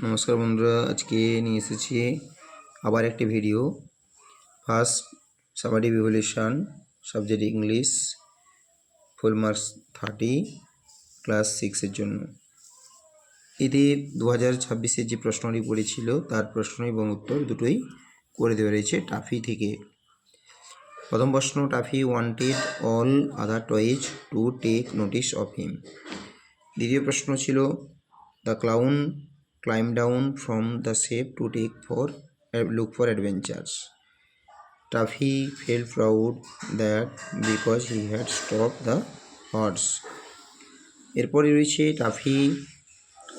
নমস্কার বন্ধুরা, আজকে নিয়ে এসেছি আবার একটি video. First summative evaluation subject English, full marks 30, class 6-এর জন্য। এতে 2026-এর যে প্রশ্নটি পড়েছিল তার প্রশ্ন এবং উত্তর দুটোই করে দেওয়া রয়েছে টাফি থেকে। প্রথম প্রশ্ন, Taffy wanted all other toys to take notice of him. দ্বিতীয় প্রশ্ন ছিল, the clown climb down from the shape to look for adventures. Taffy felt proud that because he had stopped the horse. এরপরে রয়েছে toffee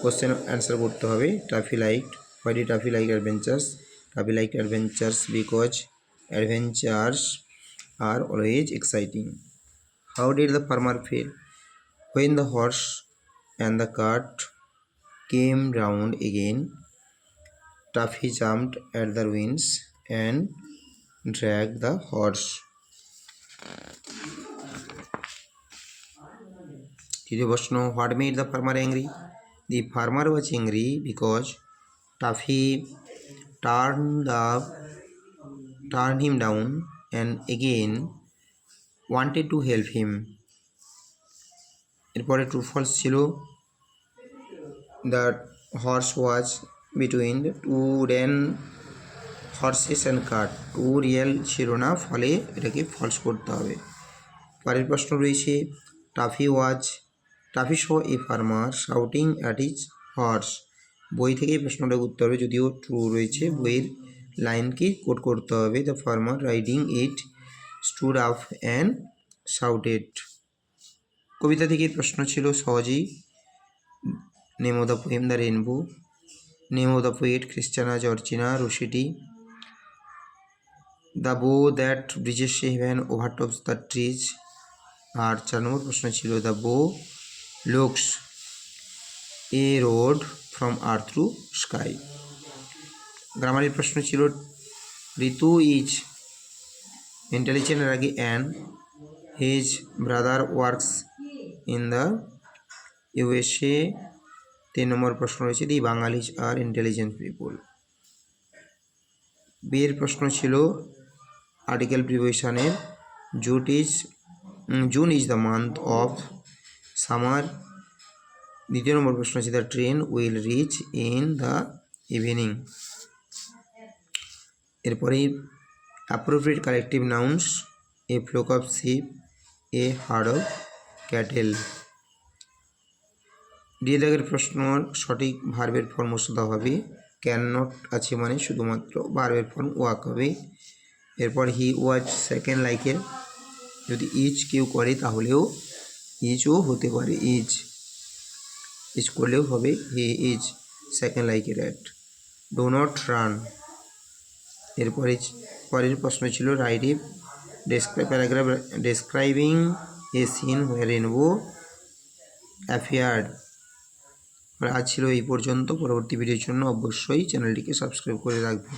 question answer করতে হবে। Toffee liked, why did Taffy like adventures? Taffy liked adventures because adventures are always exciting. How did the farmer feel when the horse and the cart came round again? Taffy jumped at the ruins and dragged the horse. তৃতীয় প্রশ্ন, what made the farmer angry? The farmer was angry because Taffy turned him down and again wanted to help him. এরপরে true false ছিল, the horse was between the two ran horses and cart. Two real ছিল না, ফলে এটাকে false করতে হবে। পরের প্রশ্ন রয়েছে, Taffy saw a farmer shouting at his horse. বই থেকে প্রশ্নটা উত্তর হবে, যদিও ট্রু রয়েছে, বইয়ের লাইনকে কোট করতে হবে। The farmer riding it stood up and shouted. কবিতা থেকে প্রশ্ন ছিল সহজেই, name of the poem the rainbow. Name of the poet Christina Georgina Rossetti. The bow that bridges heaven overtops the trees. আর 4 নম্বর প্রশ্ন ছিল, the bow looks a road from earth to sky. গ্রামারের প্রশ্ন ছিল, ঋতু ইজ ইন্টেলিজেন্ট আগে and his brother works in the USA. 3 নম্বর প্রশ্ন রয়েছে, দি বাঙালিজ আর ইন্টেলিজেন্ট পিপুল। বিয়ের প্রশ্ন ছিল, আর্টিকেল প্রিপোজিশনের June is the month of summer. দ্বিতীয় নম্বর প্রশ্ন হচ্ছে, the train will reach in the evening. এরপরে appropriate collective nouns, a flock of sheep, a herd of cattle. দিয়ে দাগের প্রশ্ন, সঠিক ভার্বের ফর্ম বসাতে হবে। ক্যান নট আছে মানে শুধুমাত্র ভার্বের ফর্ম ওয়াক হবে। এরপর হি ওয়াজ সেকেন্ড লাইকের, যদি ইজ কেউ করে তাহলেও ইজও হতে পারে, ইজ করলেও হবে, হি ইজ সেকেন্ড লাইকের অ্যাট। Do not run. এরপরে পরের প্রশ্ন ছিল, write if paragraph describing a scene where rainbow appeared. আজ ছিল এই পর্যন্ত। পরবর্তী ভিডিওর জন্য অবশ্যই চ্যানেলটিকে সাবস্ক্রাইব করে রাখবেন।